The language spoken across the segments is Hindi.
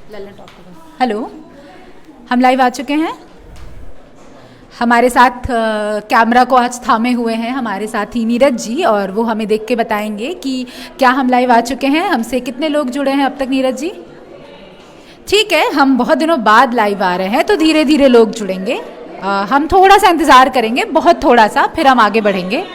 हेलो, हम लाइव आ चुके हैं। हमारे साथ कैमरा को आज थामे हुए हैं हमारे साथी नीरज जी, और वो हमें देख के बताएंगे कि क्या हम लाइव आ चुके हैं। हमसे कितने लोग जुड़े हैं अब तक नीरज जी? ठीक है, हम बहुत दिनों बाद लाइव आ रहे हैं तो धीरे धीरे लोग जुड़ेंगे। हम थोड़ा सा इंतज़ार करेंगे, बहुत थोड़ा सा, फिर हम आगे बढ़ेंगे।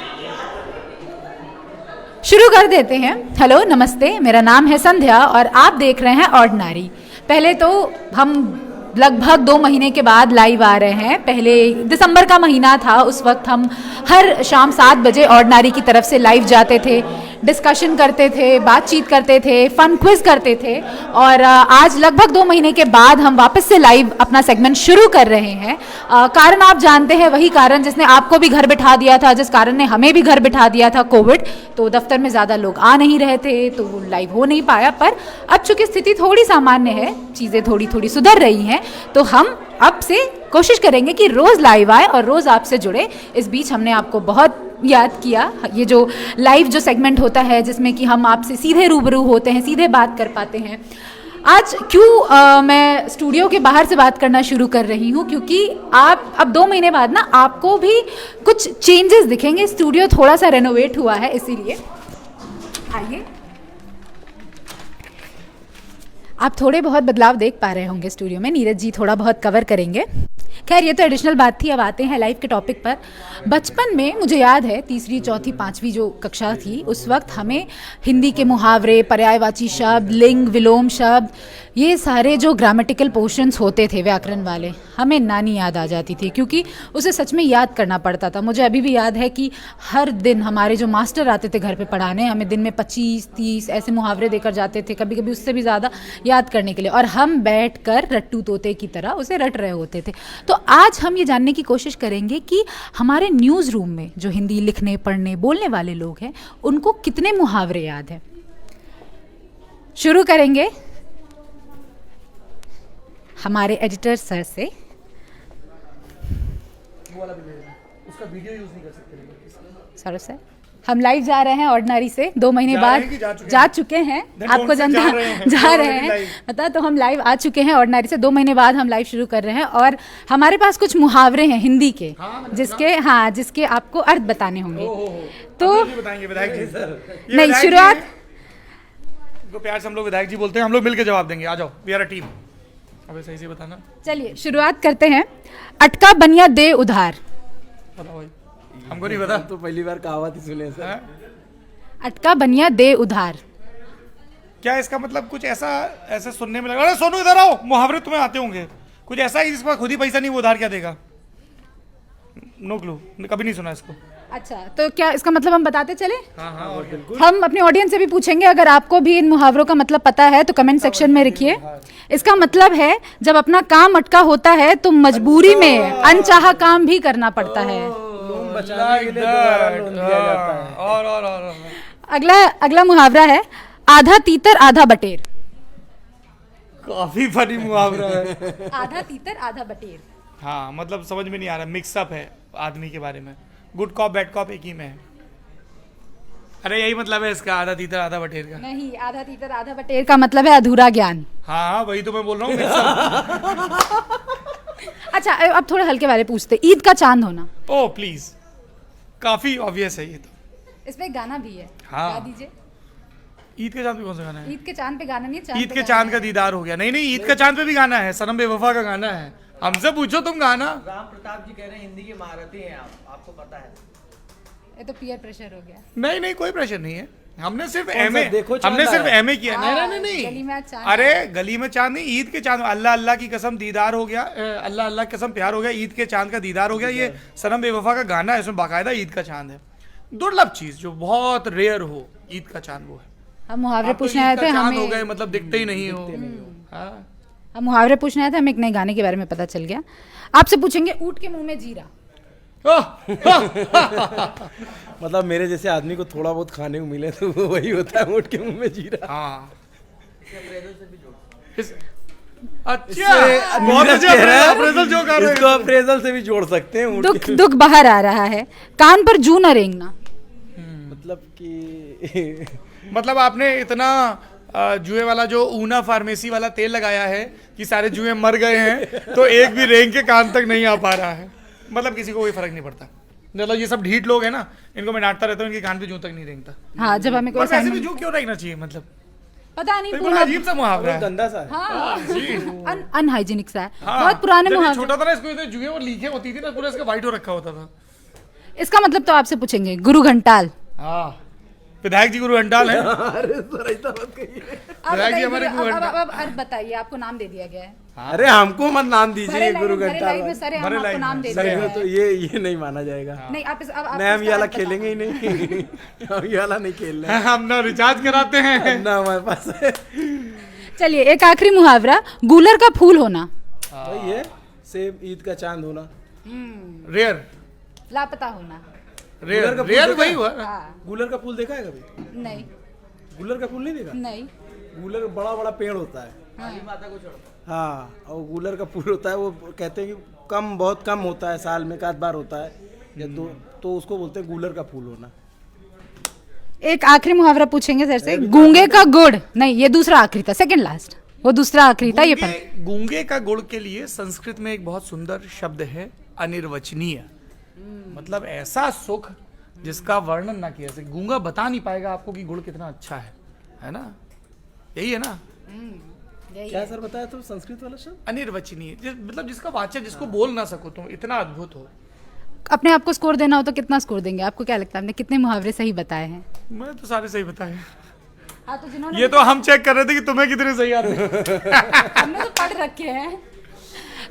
शुरू कर देते हैं। हेलो, नमस्ते, मेरा नाम है संध्या और आप देख रहे हैं ऑर्डिनरी। पहले तो हम लगभग 2 महीने के बाद लाइव आ रहे हैं। पहले दिसंबर का महीना था, उस वक्त हम हर शाम 7 बजे ऑर्डिनरी की तरफ से लाइव जाते थे, डिस्कशन करते थे, बातचीत करते थे, फन क्विज करते थे। और आज लगभग 2 महीने के बाद हम वापस से लाइव अपना सेगमेंट शुरू कर रहे हैं। कारण आप जानते हैं, वही कारण जिसने आपको भी घर बिठा दिया था, जिस कारण ने हमें भी घर बिठा दिया था, कोविड। तो दफ्तर में ज़्यादा लोग आ नहीं रहे थे तो वो लाइव हो नहीं पाया। पर अब चूंकि स्थिति थोड़ी सामान्य है, चीज़ें थोड़ी थोड़ी सुधर रही हैं, तो हम अब से कोशिश करेंगे कि रोज़ लाइव आए और रोज़ आपसे जुड़े। इस बीच हमने आपको बहुत याद किया। ये जो लाइव जो सेगमेंट होता है जिसमें कि हम आपसे सीधे रूबरू होते हैं, सीधे बात कर पाते हैं। आज क्यों मैं स्टूडियो के बाहर से बात करना शुरू कर रही हूँ, क्योंकि आप अब 2 महीने बाद ना आपको भी कुछ चेंजेस दिखेंगे। स्टूडियो थोड़ा सा रेनोवेट हुआ है, इसीलिए आइए। आप थोड़े बहुत बदलाव देख पा रहे होंगे स्टूडियो में। नीरज जी थोड़ा बहुत कवर करेंगे। खैर, ये तो एडिशनल बात थी। अब आते हैं लाइव के टॉपिक पर। बचपन में मुझे याद है, 3री, 4थी, 5वीं जो कक्षा थी, उस वक्त हमें हिंदी के मुहावरे, पर्यायवाची शब्द, लिंग विलोम शब्द, ये सारे जो ग्रामेटिकल पोर्शंस होते थे व्याकरण वाले, हमें नानी याद आ जाती थी, क्योंकि उसे सच में याद करना पड़ता था। मुझे अभी भी याद है कि हर दिन हमारे जो मास्टर आते थे घर पे पढ़ाने, हमें दिन में 25-30 ऐसे मुहावरे देकर जाते थे, कभी कभी उससे भी ज़्यादा, याद करने के लिए। और हम बैठ कर रट्टू तोते की तरह उसे रट रहे होते थे। तो आज हम ये जानने की कोशिश करेंगे कि हमारे न्यूज़ रूम में जो हिंदी लिखने, पढ़ने, बोलने वाले लोग हैं, उनको कितने मुहावरे याद हैं। शुरू करेंगे हमारे एडिटर सर से। उसका वीडियो यूज नहीं कर सकते सर सर, हम लाइव जा रहे हैं ऑर्डिनरी से, 2 महीने बाद जा चुके हैं। आपको जानते हैं जा रहे हैं पता, तो हम लाइव आ चुके हैं ऑर्डिनरी से। 2 महीने बाद हम लाइव शुरू कर रहे हैं और हमारे पास कुछ मुहावरे हैं हिंदी के, जिसके आपको अर्थ बताने होंगे। तो बताएंगे विधायक जी सर। नहीं, शुरुआत प्यार से हम लोग विधायक जी बोलते हैं, हम लोग मिलकर जवाब देंगे। आ जाओ, वी आर अ टीम। अबे सही से बताना। चलिए शुरुआत करते हैं। अटका बनिया दे उधार। बताओ भाई, हमको नहीं पता। तो पहली बार कहावत ही सुने सर। अटका बनिया दे उधार। क्या इसका मतलब कुछ ऐसा सुनने में लगा? अरे सोनू इधर आओ, मुहावरे तुम्हें आते होंगे। कुछ ऐसा ही जिसका खुद ही पैसा नहीं, वो उधार क्या देगा? नो क्लू, कभी नहीं सुना इसको। अच्छा, तो क्या इसका मतलब हम बताते चले? हाँ, बिल्कुल। हम अपने ऑडियंस से भी पूछेंगे, अगर आपको भी इन मुहावरों का मतलब पता है तो कमेंट सेक्शन में लिखिए। इसका मतलब है, जब अपना काम अटका होता है तो मजबूरी में अनचाहा काम भी करना पड़ता है। और अगला मुहावरा है, आधा तीतर आधा बटेर। काफी फनी मुहावरा है। आधा तीतर आधा बटेर। हाँ, मतलब समझ में नहीं आ रहा, मिक्सअप है आदमी के बारे में। गुड कॉप बैड कॉप एक ही में है। अरे यही मतलब है इसका, आधा तीतर आधा बटेर का। नहीं, आधा तीतर आधा बटेर का मतलब है अधूरा ज्ञान। हाँ, वही तो मैं बोल रहा हूँ। अच्छा, अब थोड़े हल्के वाले पूछते। ईद का चांद होना। ओह प्लीज, काफी ऑब्वियस है ये तो। इसमें गाना भी है, हाँ। गा दीजिए। ईद के चांद पे कौन सा गाना है? ईद के चांद पे गाना नहीं है, ईद के चांद का दीदार हो गया। नहीं, ईद का चांद पे भी गाना है, सनम बेवफा का गाना है। हमसे पूछो तुम गाना। राम प्रताप जी कह रहे हैं हिंदी के महारथी हैं आप, आपको पता है। ये तो पीयर प्रेशर हो गया। नहीं, कोई प्रेशर नहीं है। हमने सिर्फ कौन सा एमए देखो चांद हमने सिर्फ आया? एमए किया। नहीं। गली में आज चांद। अरे गली में चांद नहीं, ईद के चांद। अल्लाह अल्लाह की कसम दीदार हो गया, अल्लाह अल्लाह की कसम प्यार हो गया, ईद के चांद का दीदार हो गया। ये सनम बेवफा का गाना है, इसमें बाकायदा ईद का चांद है। दुर्लभ चीज जो बहुत रेयर हो, ईद का चांद वो है। हम मुहावरे आप तो पूछने ईद आए का थे, चांद हो हमें गए, मतलब दिखते ही नहीं हो। हाँ। हम मुहावरे पूछने आए थे, हमें एक नए गाने के बारे में पता चल गया। आपसे पूछेंगे, ऊँट के मुंह में जीरा। मतलब मेरे जैसे आदमी को थोड़ा बहुत खाने को मिले तो वो वही होता है, ऊँट के मुंह में जीरा। हाँ। अच्छा, बहुत अच्छा अप्रेजल जो कर रहे हैं। इसको अप्रेजल से भी जोड़ सकते हैं। दुख बाहर आ रहा है, कान पर जू न रेंगना। मतलब कि मतलब आपने इतना जुए वाला जो ऊना फार्मेसी वाला तेल लगाया है कि सारे जुए मर गए हैं, तो एक भी रेंग के कान तक नहीं आ पा रहा है। मतलब किसी को कोई फर्क नहीं पड़ता। मतलब ये सब ढीठ लोग हैं ना, इनको मैं डांटता रहता हूँ, इनके कान पे जूं तक नहीं रेंगता। हाँ, जब हमें कोई पर ऐसे भी assignment- जूं क्यों रहना चाहिए? मतलब पता नहीं, तो बड़ा अजीब सा मुहावरा है। गंदा सा है। हाँ, अनहाइजीनिक सा है, हाँ, बहुत पुराने जब ये मुहावरे। छोटा था ना, इसको इतने जुए और लीखें होती थी ना, पूरा इसका वाइट हो रखा होता था। इसका मतलब तो आपसे पूछेंगे, गुरु घंटाल। हाँ, विधायक जी गुरु घंटाल है। अरे सर ऐसा मत कहिए। आप विधायक जी बताइए, हमारे गुरु घंटाल। अब बताइए, आपको नाम दे दिया गया है। अरे हमको मत नाम भरे दीजिए लाइन गुरु में, भरे घंटाल लाइन में सर, हम भरे आपको लाइन नाम में। दे सर दिया ये है। तो ये नहीं माना जाएगा। नहीं, आप अब मैं हम ये वाला इसका खेलेंगे ही नहीं। हम ये वाला नहीं खेल रहे हम ना रिचार्ज कराते हैं ना हमारे पास है। चलिए, एक आखिरी मुहावरा, गूलर का फूल होना। वही है, सेब ईद का चांद होना। रेयर लापता होना। गूलर का फूल रेयर देखा वही है? हुआ। हाँ, गूलर का फूल देखा है कभी? नहीं गूलर का फूल नहीं देखा? नहीं। गूलर बड़ा बड़ा पेड़ होता है। हाँ, और गूलर का फूल होता है, वो कहते हैं कि कम, बहुत कम होता है, साल में एक आध बार होता है या दो, तो उसको बोलते हैं गूलर का फूल होना। एक आखिरी मुहावरा पूछेंगे सर से, गूंगे का गुड़। नहीं, ये दूसरा आखिरी था, सेकंड लास्ट। वो दूसरा आखिरी था, ये पर गूंगे का गुड़ के लिए संस्कृत में एक बहुत सुंदर शब्द है, अनिर्वचनीय। मतलब ऐसा सुख जिसका वर्णन ना किया जा सके। गूंगा बता नहीं पाएगा आपको कि गुड़ कितना अच्छा है ना? यही है ना, क्या सर बताया तो संस्कृत वाला शब्द? अनिर्वचनीय। मतलब जिसका वाचक, जिसको बोल ना सको तुम, इतना अद्भुत हो। अपने आप को स्कोर देना हो तो कितना स्कोर देंगे? आपको क्या लगता है, हमने कितने मुहावरे सही बताए हैं? मैं तो सारे सही बताए। हाँ, तो जिन्होंने ये तो हम चेक कर रहे थे कि तुम्हें कितने सही आते हैं। हमने तो पढ़ रखे हैं।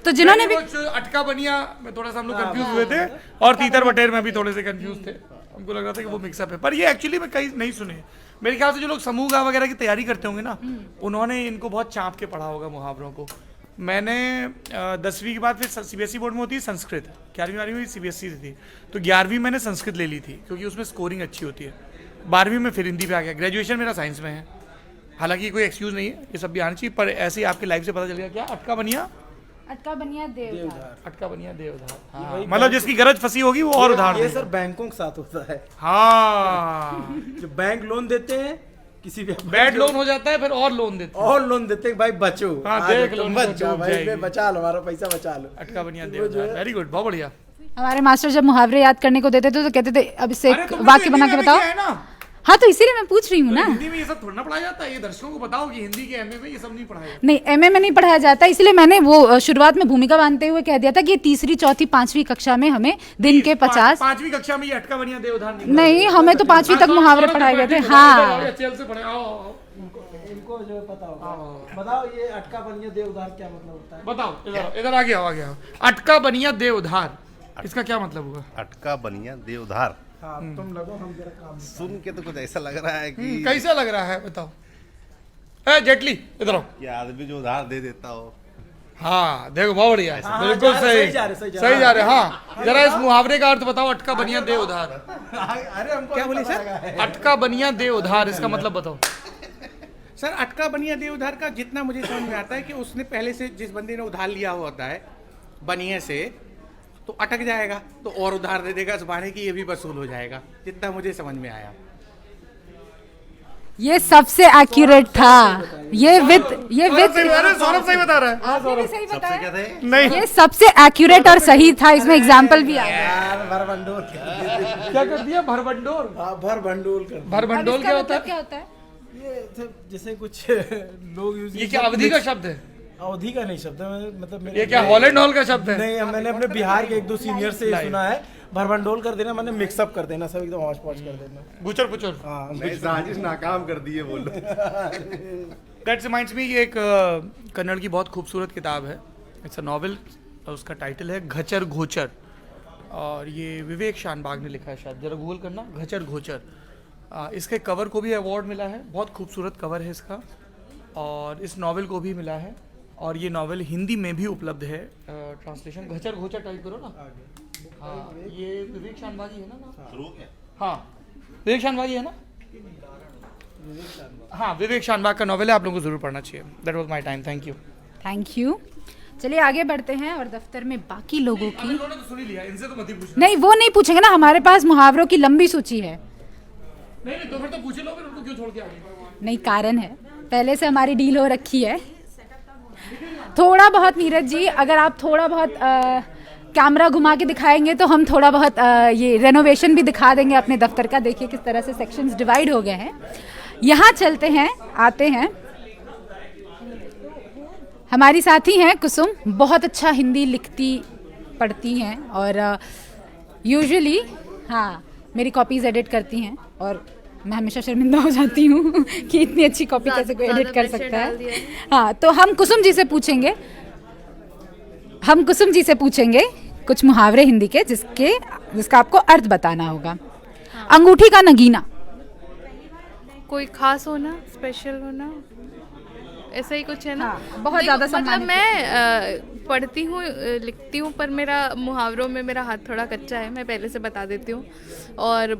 तो जिन्होंने भी वो अटका बनिया में थोड़ा सा हम लोग कंफ्यूज हुए थे, और तीतर बटेर में भी थोड़े से कंफ्यूज थे। हमको लग रहा था कि वो मिक्सअप है, पर ये एक्चुअली में कहीं नहीं सुने। मेरे ख्याल से जो लोग समूह गाँव वगैरह की तैयारी करते होंगे ना, उन्होंने इनको बहुत चाँप के पढ़ा होगा मुहावरों को। मैंने 10वीं के बाद फिर सीबीएसई बोर्ड में होती है संस्कृत, 11वीं 12वीं में सीबीएसई से थी, तो 11वीं मैंने संस्कृत ले ली थी क्योंकि उसमें स्कोरिंग अच्छी होती है। 12वीं में फिर हिंदी पे आ गया। ग्रेजुएशन मेरा साइंस में है, हालांकि कोई एक्सक्यूज नहीं है, ये सब भी आना चाहिए, पर ऐसे ही आपकी लाइफ से पता चल गया। क्या अटका बनिया? अटका बनिया देवधार। अटका बनिया देवधार। हाँ, मतलब जिसकी गरज फंसी होगी वो और उधार ये देगा। सर बैंकों के साथ होता है। हाँ, जो बैंक लोन देते हैं किसी भी बैड लोन हो जाता है, फिर और लोन देते हैं। और लोन देते हैं, भाई बचो। हाँ, आज देख तुम लो, बच डूब जाओ भाई, जाएगी। बचा लो, हमारा पैसा बचा लो। अटका बनिया वो जो देवधार, है- वेरी गुड, बहुत बढ़िया। हमारे मास्टर जब मुहावरे याद करने को देते थे तो कहते थे, अब इससे अरे एक तुमने वाक्य तो बना हिंदी के में बताओ। किया है ना? हाँ, तो इसीलिए मैं पूछ रही हूँ ना। हिंदी में ये सब थोड़ा ना पढ़ाया जाता है। ये दर्शकों को बताओ कि हिंदी के एमए में ये सब नहीं पढ़ाया जाता। नहीं, एमए में नहीं पढ़ाया जाता, इसलिए मैंने वो शुरुआत में भूमिका बांधते हुए कह दिया था कि ये तीसरी, चौथी, 5वीं कक्षा में हमें दिन के 50। 5वीं कक्षा में ये अटका बनिया देवधार नहीं, हमें तो 5वीं तक मुहावरे पढ़ाए गए थे। हाँ, चल से पढ़े। आओ, इनको जो पता होगा, बताओ ये अटका बनिया देवदार क्या मतलब होता है? बताओ, इधर आ गया। अटका बनिया देवधार, इसका क्या मतलब हुआ? अटका बनिया देवधार। हाँ, तुम लगो, हम जरा काम। सुन के तो कुछ ऐसा लग रहा है कि कैसा लग रहा है बताओ। ए जेटली इधर आओ। कि आदमी जो उधार दे देता हो। हाँ, देखो बहुत बढ़िया, बिल्कुल सही सही जा रहे, सही जा रहे। हाँ, जरा इस मुहावरे का अर्थ बताओ, अटका बनिया दे उधार। अरे हमको क्या बोले सर? अटका बनिया दे उधार, इसका मतलब बताओ। सर, अटका बनिया दे उधार का जितना मुझे समझ में आता है कि उसने पहले से जिस बंदे ने उधार लिया होता है बनिए से, तो अटक जाएगा तो और उधार दे देगा, इस बारे की ये भी वसूल हो जाएगा, जितना मुझे समझ में आया। ये सबसे एक्यूरेट था। ये विद सौरभ सही बता रहा है। आपने भी सही सबसे बताया। क्या थे? नहीं, ये सबसे एक्यूरेट और सही था, इसमें एग्जाम्पल भी आया। यार भरभंडोल क्या कर दिया? भरभंडोल। हाँ, भरभंडोल कर। भरभंडोल क्या होता है? क्या होता है? ये जैसे कुछ लोग यूज, ये क्या अवधि का शब्द है? अवधि का नहीं शब्द है, मतलब मेरे- ये क्या हॉलैंड हॉल का शब्द है? नहीं, मैंने अपने बिहार के एक दो सीनियर से ये सुना है, भरभंडोल कर देना, मैंने मिक्सअप कर देना, सब एकदम हौच पौच कर देना। गुचर पुचर। हाँ, नहीं, साजिश नाकाम कर दिए बोलो। दैट रिमाइंड्स मी, ये एक कन्नड़ की बहुत खूबसूरत किताब है। इट्स अ नॉवेल, उसका टाइटल है घचर घोचर, और ये विवेक शानबाग ने लिखा है शायद, जरा गूगल करना, घचर घोचर। इसके कवर को भी अवार्ड मिला है, बहुत खूबसूरत कवर है इसका, और इस नॉवेल को भी मिला है, और ये नॉवेल हिंदी में भी उपलब्ध है ट्रांसलेशन। घचर घोचर टाइप करो ना। हाँ, ये विवेक शानबागी है ना? शुरू हो गया? हाँ, विवेक शानबागी है ना? हाँ, विवेक शानबाग का नॉवेल है, आप लोगों को जरूर पढ़ना चाहिए। That was my time, thank you. Thank you. चलिए आगे बढ़ते हैं और दफ्तर में बाकी लोगों की। इन्होंने तो सुन ही लिया, इनसे तो मत ही पूछना। नहीं, वो नहीं पूछेंगे ना, हमारे पास मुहावरों की लंबी सूची है। नहीं, तो फिर तो पूछ लो, फिर उनको क्यों छोड़ के आ गए? नहीं, कारण है। पहले से हमारी डील हो रखी है। थोड़ा बहुत नीरज जी, अगर आप थोड़ा बहुत कैमरा घुमा के दिखाएंगे तो हम थोड़ा बहुत ये रेनोवेशन भी दिखा देंगे अपने दफ्तर का। देखिए किस तरह से सेक्शंस डिवाइड हो गए हैं। यहाँ चलते हैं, आते हैं, हमारी साथी हैं कुसुम, बहुत अच्छा हिंदी लिखती पढ़ती हैं और यूजुअली हाँ मेरी कॉपीज़ एडिट करती हैं और मैं हमेशा शर्मिंदा हो जाती हूँ कि इतनी अच्छी कॉपी कैसे कोई एडिट कर सकता है। हाँ, तो हम कुसुम जी से पूछेंगे कुछ मुहावरे हिंदी के जिसका आपको अर्थ बताना होगा। अंगूठी का नगीना। कोई खास होना, स्पेशल होना, ऐसा ही कुछ है ना। हाँ, बहुत ज़्यादा मतलब सम्मानित मैं पढ़ती हूँ, लिखती हूँ, पर मेरा मुहावरों में मेरा हाथ थोड़ा कच्चा है, मैं पहले से बता देती हूँ। और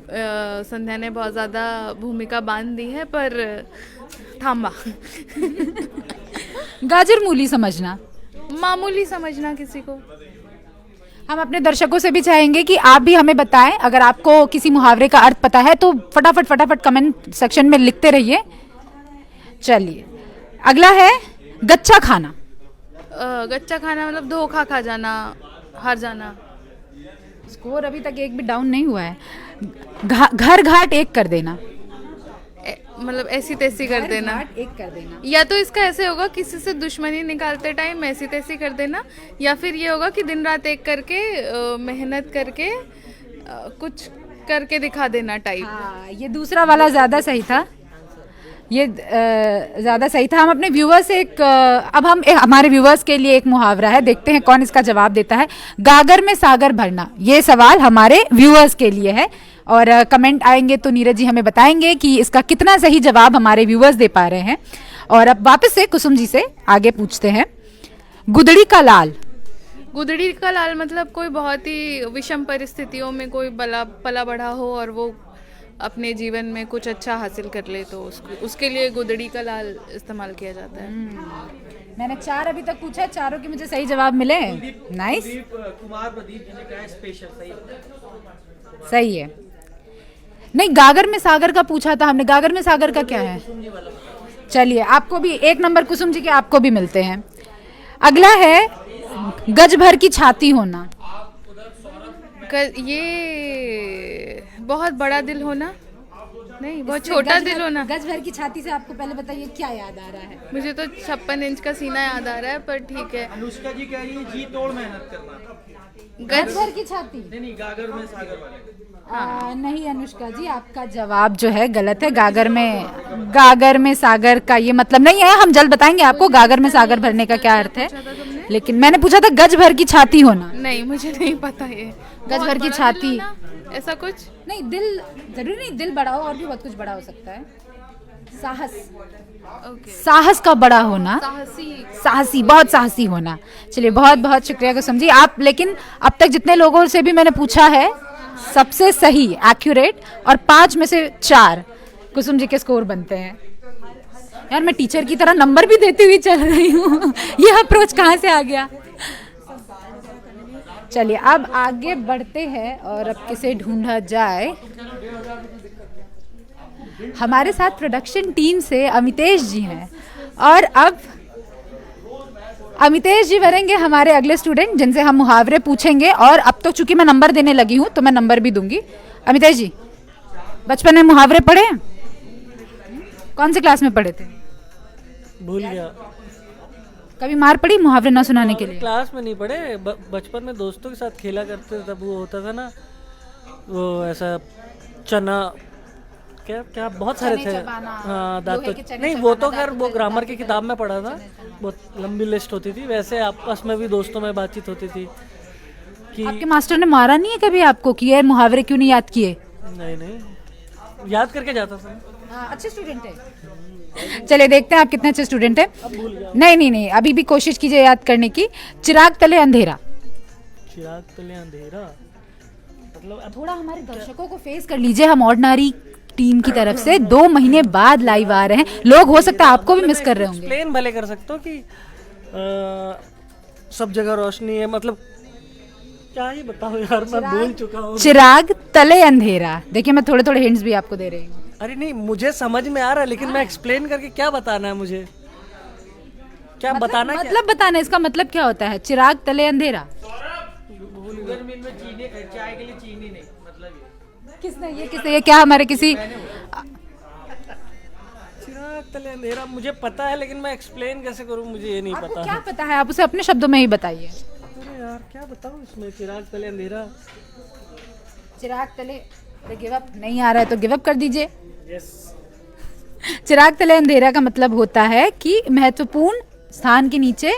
संध्या ने बहुत ज़्यादा भूमिका बांध दी है, पर थांबा। गाजर मूली समझना। मामूली समझना किसी को। हम अपने दर्शकों से भी चाहेंगे कि आप भी हमें बताएं, अगर आपको किसी मुहावरे का अर्थ पता है तो फटाफट कमेंट सेक्शन में लिखते रहिए। चलिए अगला है गच्चा खाना। गच्चा खाना मतलब धोखा खा जाना, हार जाना। स्कोर अभी तक एक भी डाउन नहीं हुआ है। घर घाट एक कर देना। मतलब ऐसी तैसी कर देना। घाट एक कर देना। या तो इसका ऐसे होगा किसी से दुश्मनी निकालते टाइम ऐसी तैसी कर देना, या फिर ये होगा कि दिन रात एक करके मेहनत करके कुछ करके दिखा देना टाइप। हाँ, ये दूसरा वाला ज़्यादा सही था, ये ज़्यादा सही था। हम अपने व्यूवर्स से हमारे व्यूवर्स के लिए एक मुहावरा है, देखते हैं कौन इसका जवाब देता है। गागर में सागर भरना, ये सवाल हमारे व्यूवर्स के लिए है और कमेंट आएंगे तो नीरज जी हमें बताएंगे कि इसका कितना सही जवाब हमारे व्यूवर्स दे पा रहे हैं। और अब वापस से कुसुम जी से आगे पूछते हैं। गुदड़ी का लाल। गुदड़ी का लाल मतलब कोई बहुत ही विषम परिस्थितियों में कोई पला बढ़ा हो और वो अपने जीवन में कुछ अच्छा हासिल कर ले, तो उसके लिए गुदड़ी का लाल इस्तेमाल किया जाता है। मैंने 4 अभी तक पूछा, चारों के मुझे सही जवाब मिले। नाइस, सही है। नहीं, गागर में सागर का पूछा था हमने, गागर में सागर का क्या है? चलिए आपको भी 1 नंबर कुसुम जी के आपको भी मिलते हैं। अगला है गज भर की छाती होना। ये बहुत बड़ा दिल होना, नहीं बहुत छोटा दिल होना। गज भर की छाती से आपको पहले बताइए क्या याद आ रहा है? मुझे तो 56 इंच का सीना याद आ रहा है, पर ठीक है। अनुष्का जी कह रही है जी तोड़ मेहनत करना। गज भर की छाती नहीं, गागर में सागर वाले। नहीं अनुष्का जी, आपका जवाब जो है गलत है। गागर में सागर का ये मतलब नहीं है। हम जल्द बताएंगे आपको गागर में सागर भरने का क्या अर्थ है, लेकिन मैंने पूछा था गज भर की छाती होना। नहीं, मुझे नहीं पता ये। गज भर की छाती, ऐसा कुछ नहीं, दिल जरूरी नहीं दिल बड़ा हो, और भी बहुत कुछ बड़ा हो सकता है। साहस का बड़ा होना, साहसी, बहुत साहसी होना। चलिए बहुत बहुत शुक्रिया कुसुम जी आप। लेकिन अब तक जितने लोगों से भी मैंने पूछा है सबसे सही, एक्यूरेट, और 5 में से 4 कुसुम जी के स्कोर बनते हैं। यार मैं टीचर की तरह नंबर भी देती हुई चल रही हूँ, ये अप्रोच कहाँ से आ गया? चलिए अब आगे बढ़ते हैं और अब किसे ढूंढा जाए। हमारे साथ प्रोडक्शन टीम से अमितेश जी हैं और अब अमितेश जी भरेंगे हमारे अगले स्टूडेंट जिनसे हम मुहावरे पूछेंगे। और अब तो चूंकि मैं नंबर देने लगी हूँ तो मैं नंबर भी दूंगी। अमितेश जी, बचपन में मुहावरे पढ़े? कौन से क्लास में पढ़े थे? भूल गया। कभी मार पड़ी मुहावरे ना सुनाने के लिए? क्लास में नहीं पढ़े, बचपन में दोस्तों के साथ खेला करते थे, तब वो होता था ना, वो ऐसा चना क्या बहुत सारे थे। हाँ, दांतों नहीं, वो तो खैर वो ग्रामर की किताब में पढ़ा था, बहुत लंबी लिस्ट होती थी। वैसे आपस में भी दोस्तों में बातचीत होती थी कि आपके मास्टर ने मारा नहीं है कभी आपको कि ये मुहावरे क्यों नहीं याद किए? नहीं, याद करके जाता था। अच्छे स्टूडेंट है। चलिए देखते हैं आप कितने अच्छे स्टूडेंट हैं। नहीं, अभी भी कोशिश कीजिए याद करने की। चिराग तले अंधेरा। चिराग तले अंधेरा मतलब थोड़ा हमारे दर्शकों को फेस कर लीजिए। हम ऑर्डिनरी टीम की तरफ से 2 महीने बाद लाइव आ रहे हैं। लोग हो सकता है आपको भी मिस कर रहे होंगे। एक्सप्लेन भले कर सकते हो कि सब जगह रोशनी है, मतलब क्या ही बताओ यार, मैं भूल चुका हूँ। चिराग तले अंधेरा। देखिए मैं थोड़े हिंट्स भी आपको दे रही हूँ। अरे नहीं, मुझे समझ में आ रहा है, लेकिन मैं एक्सप्लेन करके क्या बताना है मुझे? क्या बताना क्या? मतलब बताना, इसका मतलब क्या होता है? चिराग तले अंधेरा। चाय के लिए चीनी नहीं, मतलब किसने ये क्या हमारे किसी चिराग तले अंधेरा मुझे पता है, लेकिन मैं एक्सप्लेन कैसे करूं, मुझे ये नहीं आपको पता क्या है। पता है? आप उसे अपने शब्दों में ही बताइए। अरे यार क्या बताऊं इसमें, चिराग तले अंधेरा। चिराग तले गिव अप नहीं आ रहा है तो गिव अप कर दीजिए। यस। चिराग तले अंधेरा का मतलब होता है कि महत्वपूर्ण स्थान के नीचे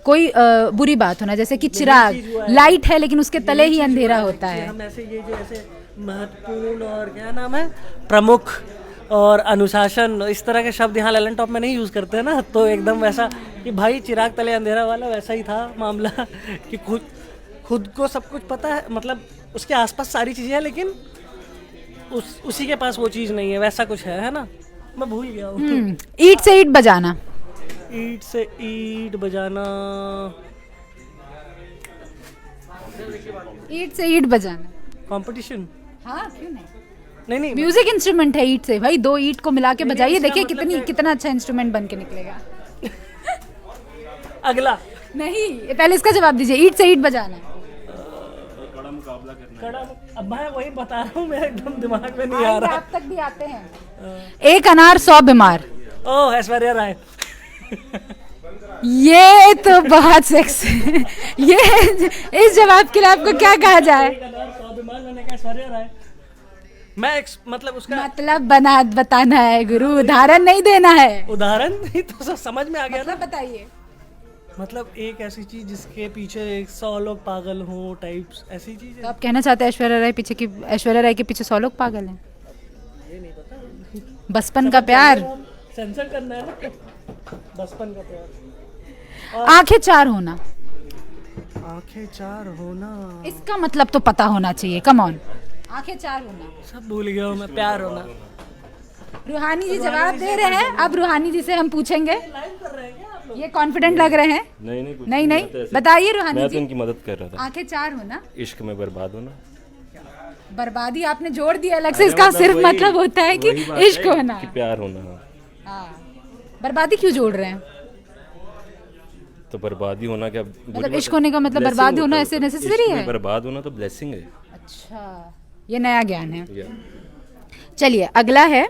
कोई बुरी बात होना, जैसे कि चिराग लाइट है लेकिन उसके तले ही अंधेरा होता है। हम ऐसे ये जो ऐसे महत्वपूर्ण और क्या नाम है, प्रमुख और अनुशासन, इस तरह के शब्द यहाँ ललन टॉप में नहीं यूज करते हैं ना, तो एकदम वैसा कि भाई चिराग तले अंधेरा वाला वैसा ही था मामला कि खुद को सब कुछ पता है, मतलब उसके आसपास सारी चीजें हैं, लेकिन उसी के पास वो चीज नहीं है, वैसा कुछ है ना। मैं भूल गया हूँ। ईंट से ईंट बजाना। ईंट से ईंट बजाना। ईंट से ईंट बजाना कंपटीशन। हाँ क्यों नहीं? नहीं म्यूजिक इंस्ट्रूमेंट है ईंट से भाई, दो ईंट को मिला के बजाइए, देखिए कितना अच्छा इंस्ट्रूमेंट बन के निकलेगा। अगला नहीं, पहले इसका जवाब दीजिए। ईंट से ईंट बजाना। कड़ा। अब मैं वही बता रहा हूँ, मेरे एकदम दिमाग में नहीं आ रहा। आप तक भी आते हैं। एक अनार 100 बीमार। ओह ऐश्वर्या राय। ये तो बहुत सेक्स है। ये इस जवाब के लिए आपको क्या कहा जाए? मैंने कहा ऐश्वर्या राय। मतलब उसका मतलब बताना है गुरु, उदाहरण नहीं देना है। उदाहरण नहीं तो समझ में आ गया ना। बताइए। मतलब एक ऐसी चीज जिसके पीछे 100 लोग पागल हों, टाइप्स ऐसी चीज तो आप कहना चाहते हैं ऐश्वर्या राय के पीछे 100 लोग पागल हैं? ये नहीं पता। बचपन का प्यार। सेंसर करना है ना, बचपन का प्यार। आंखें 4 होना। आंखें 4 होना, इसका मतलब तो पता होना चाहिए, कम ऑन। आंखें 4 होना। सब भूल गया हूँ मैं। प्यार होना। रूहानी जी जवाब दे रहे हैं, अब रूहानी जी से हम पूछेंगे। ये कॉन्फिडेंट लग रहे हैं? नहीं बताइए रूहानी मैं जी। तो उनकी मदद कर रहा था। आंखें 4 होना। इश्क में बर्बाद होना। बर्बादी आपने जोड़ दिया अलग से, इसका सिर्फ मतलब होता है कि इश्क होना, कि प्यार होना। हाँ। बर्बादी क्यों जोड़ रहे हैं? तो बर्बादी होना क्या मतलब इश्क होने का मतलब बर्बाद होना ऐसे नेसेसरी है? बर्बाद होना तो ब्लेसिंग है। अच्छा, ये नया ज्ञान है। चलिए अगला है।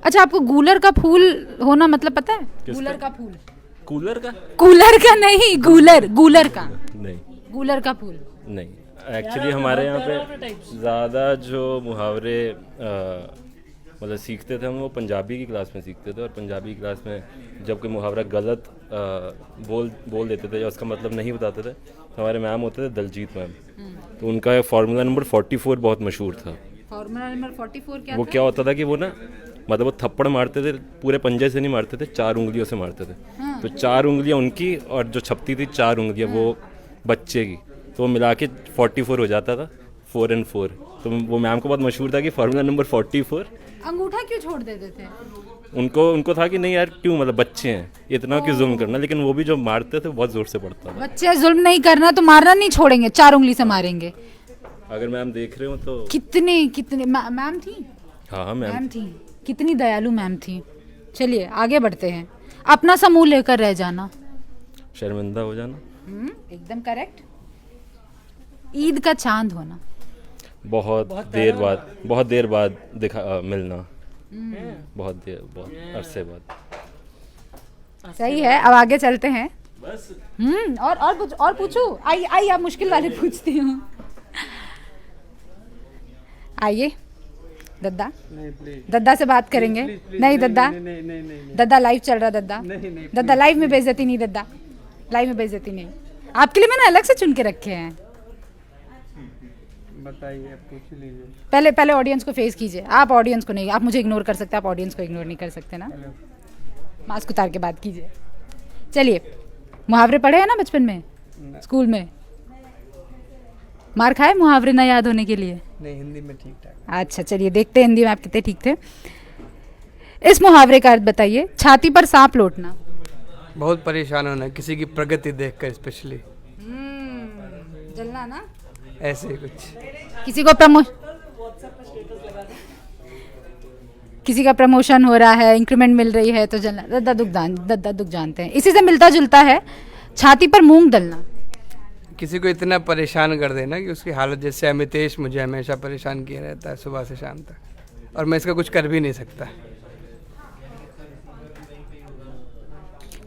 अच्छा, आपको गूलर का फूल होना मतलब पता है? गूलर का फूल। कूलर का? कूलर का नहीं, गूलर का। नहीं। गूलर का फूल नहीं, एक्चुअली हमारे यहाँ पे ज़्यादा जो मुहावरे मतलब सीखते थे हम, वो पंजाबी की क्लास में सीखते थे। और पंजाबी की क्लास में जब कोई मुहावरा गलत बोल देते थे या उसका मतलब नहीं बताते थे, तो हमारे मैम होते थे दलजीत मैम, तो उनका फार्मूला नंबर 44 बहुत मशहूर था। फार्मूला नंबर 44 क्या वो था? क्या होता था कि वो ना, मतलब वो थप्पड़ मारते थे, पूरे पंजे से नहीं मारते थे, 4 उंगलियों से मारते थे। तो 4 उंगलियां उनकी और जो छपती थी 4 उंगलियां वो बच्चे की, तो वो मिला के 44 हो जाता था, 4 and 4। तो वो मैम को बहुत मशहूर था कि फार्मूला नंबर 44। अंगूठा क्यों छोड़ देते थे? उनको था कि नहीं यार, क्यों, मतलब बच्चे हैं, इतना क्यों जुल्म करना। लेकिन वो भी जो मारते थे बहुत जोर से पड़ता था। बच्चे जुल्म नहीं करना तो मारना नहीं छोड़ेंगे, 4 उंगली से मारेंगे। अगर मैम देख रहे हो तो कितने मैम थी? हाँ मैम थी। कितनी दयालु मैम थी। चलिए आगे बढ़ते हैं। अपना समूह लेकर रह जाना। शर्मिंदा हो जाना। एकदम करेक्ट। ईद का चांद होना। बहुत देर बाद मिलना। बहुत अरसे बाद। सही है, अब आगे चलते हैं। बस। और पूछूं? आई आप मुश्किल वाले पूछती हूँ। आइए दद्दा। दद्दा से बात करेंगे। नहीं दद्दा, दद्दा लाइव चल रहा। दद्दा लाइव में बेइज्जती नहीं। दद्दा लाइव में बेइज्जती नहीं। आपके लिए मैंने अलग से चुन के रखे हैं। बताइए, पूछ लीजिए। पहले ऑडियंस को फेस कीजिए। आप ऑडियंस को नहीं, आप मुझे इग्नोर कर सकते, आप ऑडियंस को इग्नोर नहीं कर सकते ना। मास्क उतार के बात कीजिए। चलिए, मुहावरे पढ़े हैं ना बचपन में, स्कूल में? मार खाए मुहावरे ना याद होने के लिए? नहीं, हिंदी में ठीक ठाक। अच्छा चलिए देखते हैं हिंदी में आप कितने ठीक थे। इस मुहावरे का अर्थ बताइए। छाती पर सांप लौटना। बहुत परेशान होना, किसी की प्रगति देखकर स्पेशली। जलना ना। ऐसे कुछ। किसी का प्रमोशन हो रहा है, इंक्रीमेंट मिल रही है तो जलना, दद्दा दुख जानते हैं। इसी से मिलता जुलता है छाती पर मूंग दलना। किसी को इतना परेशान कर देना कि उसकी हालत, जैसे अमितेश मुझे हमेशा परेशान किया रहता है सुबह से शाम तक, और मैं इसका कुछ कर भी नहीं सकता।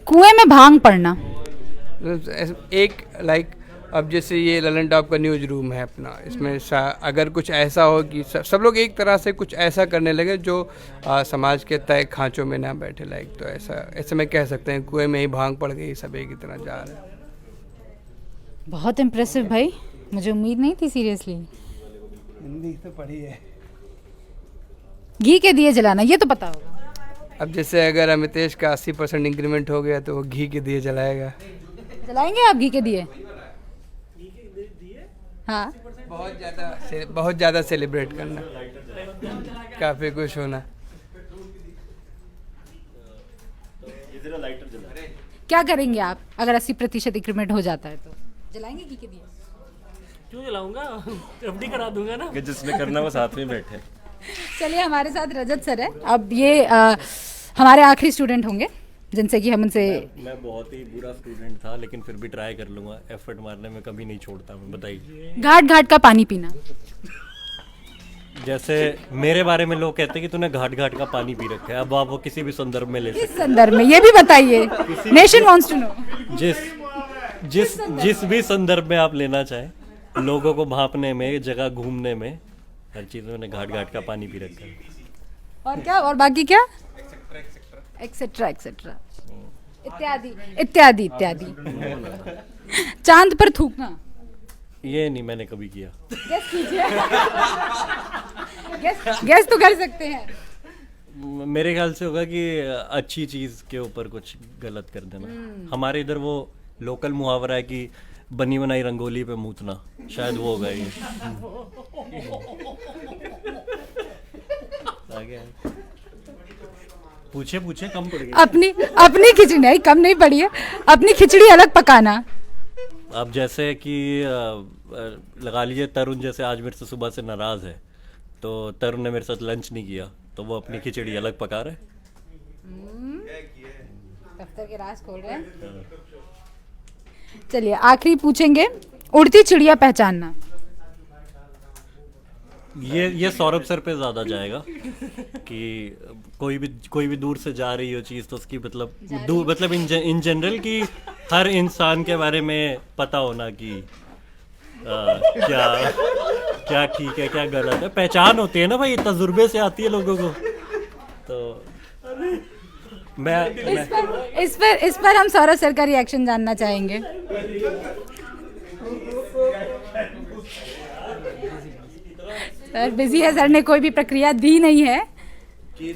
कुएं में भांग पड़ना। एक अब जैसे ये ललन टॉप का न्यूज रूम है अपना, इसमें अगर कुछ ऐसा हो कि सब लोग एक तरह से कुछ ऐसा करने लगे जो समाज के तय खांचों में ना बैठे, तो ऐसे में कह सकते हैं कुएं में ही भांग पड़ गई, सब एक ही तरह जा रहे हैं। बहुत इम्प्रेसिव भाई, मुझे उम्मीद नहीं थी सीरियसली। हिंदी तो पढ़ी है। घी के दिए जलाना, ये तो पता होगा। अब जैसे अगर अमितेश का 80% इंक्रीमेंट हो गया तो वो घी के दिए जलाएगा। जलाएंगे आप घी के दिए? हाँ, बहुत ज़्यादा सेलिब्रेट करना, काफ़ी खुश होना। क्या करेंगे आप अगर 80% इंक्रीमेंट हो जाता है तो? जलाएंगे घी के दिए? क्यों जलाऊंगा, एफडी करा दूंगा ना। कि जिसने करना वो साथ में बैठे। चलिए, हमारे साथ रजत सर है। अब ये हमारे आखिरी स्टूडेंट होंगे जिनसे कि हम उनसे। मैं बहुत ही बुरा स्टूडेंट था, लेकिन फिर भी ट्राई कर लूंगा, एफर्ट मारने में कभी नहीं छोड़ता मैं। बताइए। घाट घाट का पानी पीना। जैसे मेरे बारे में लोग कहते हैं कि तूने घाट घाट का पानी पी रखा है, अब आप वो किसी भी संदर्भ में ले सकते हैं। किस संदर्भ में, ये भी बताइए, नेशन वांट्स टू नो। जिस भी संदर्भ में आप लेना चाहें, लोगों को भांपने में, जगह घूमने में, हर चीज में घाट घाट का पानी पी रखा है। और क्या, और बाकी क्या, एक्सेट्रा एक्सेट्रा, इत्यादि इत्यादि इत्यादि। चांद पर थूकना। ये नहीं मैंने कभी किया। गेस कीजिए। गेस तो कर सकते हैं। मेरे ख्याल से होगा कि अच्छी चीज के ऊपर कुछ गलत कर देना। हमारे इधर वो लोकल मुहावरा है कि बनी बनाई रंगोली पे मूतना, शायद वो होगा ये। पूछे कम पड़ गई। अपनी खिचड़ी नहीं, कम नहीं पड़ी है, अपनी खिचड़ी अलग पकाना। अब जैसे कि लगा लीजिए तरुण जैसे आज मेरे से सुबह से नाराज है, तो तरुण ने मेरे साथ लंच नहीं किया, तो वो अपनी खिचड़ी अलग पका रहे। दफ्तर के राज खोल रहे हैं। चलिए, आखिरी पूछेंगे, उड़ती चिड़िया पहचानना। ये सौरभ सर पे ज्यादा जाएगा कि कोई भी दूर से जा रही हो चीज, तो उसकी मतलब इन जनरल कि हर इंसान के बारे में पता होना कि क्या ठीक है क्या गलत है। पहचान होती है ना भाई, तजुर्बे से आती है लोगों को। तो इस पर हम सौरभ सर का रिएक्शन जानना चाहेंगे। सर बिजी है, सर ने कोई भी प्रक्रिया दी नहीं है,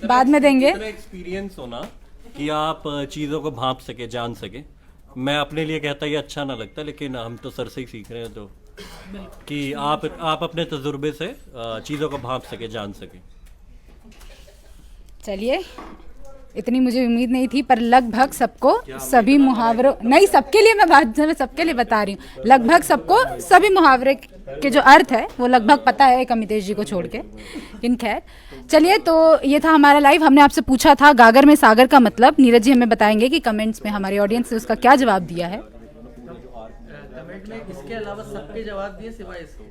बाद में देंगे। एक्सपीरियंस होना कि आप चीज़ों को भांप सके, जान सके। मैं अपने लिए कहता ये अच्छा ना लगता, लेकिन हम तो सर से ही सीख रहे हैं, तो कि आप अपने तजुर्बे से चीज़ों को भांप सके, जान सके। चलिए, इतनी मुझे उम्मीद नहीं थी, पर लगभग सबको सभी मुहावरों, नहीं सबके लिए मैं सबके लिए बता रही हूँ, लगभग सबको सभी मुहावरे के जो अर्थ है वो लगभग पता है, एक अमितेश जी को छोड़ के। इन खैर, चलिए, तो ये था हमारा लाइव। हमने आपसे पूछा था गागर में सागर का मतलब। नीरज जी हमें बताएंगे कि कमेंट्स में हमारी ऑडियंस ने उसका क्या जवाब दिया है। कमेंट में इसके अलावा सबके जवाब दिए सिवाय इसको।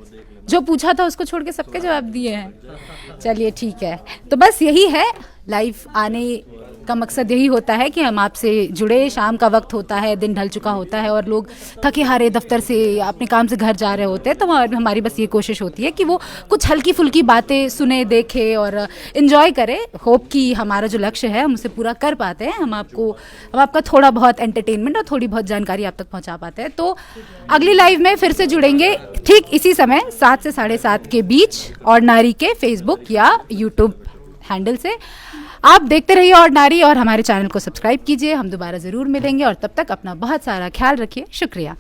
जो पूछा था उसको छोड़ के सबके जवाब दिए हैं। चलिए ठीक है, तो बस यही है, लाइव आने का मकसद यही होता है कि हम आपसे जुड़े। शाम का वक्त होता है, दिन ढल चुका होता है और लोग थके हारे दफ्तर से अपने काम से घर जा रहे होते हैं, तो हमारी बस ये कोशिश होती है कि वो कुछ हल्की फुल्की बातें सुने, देखें और इन्जॉय करें। होप कि हमारा जो लक्ष्य है हम उसे पूरा कर पाते हैं, हम आपका थोड़ा बहुत एंटरटेनमेंट और थोड़ी बहुत जानकारी आप तक पहुंचा पाते हैं। तो अगली लाइव में फिर से जुड़ेंगे ठीक इसी समय 7 से 7:30 के बीच, ऑर्डिनरी के फेसबुक या यूट्यूब हैंडल से। आप देखते रहिए ऑर्डिनरी और हमारे चैनल को सब्सक्राइब कीजिए। हम दोबारा ज़रूर मिलेंगे और तब तक अपना बहुत सारा ख्याल रखिए। शुक्रिया।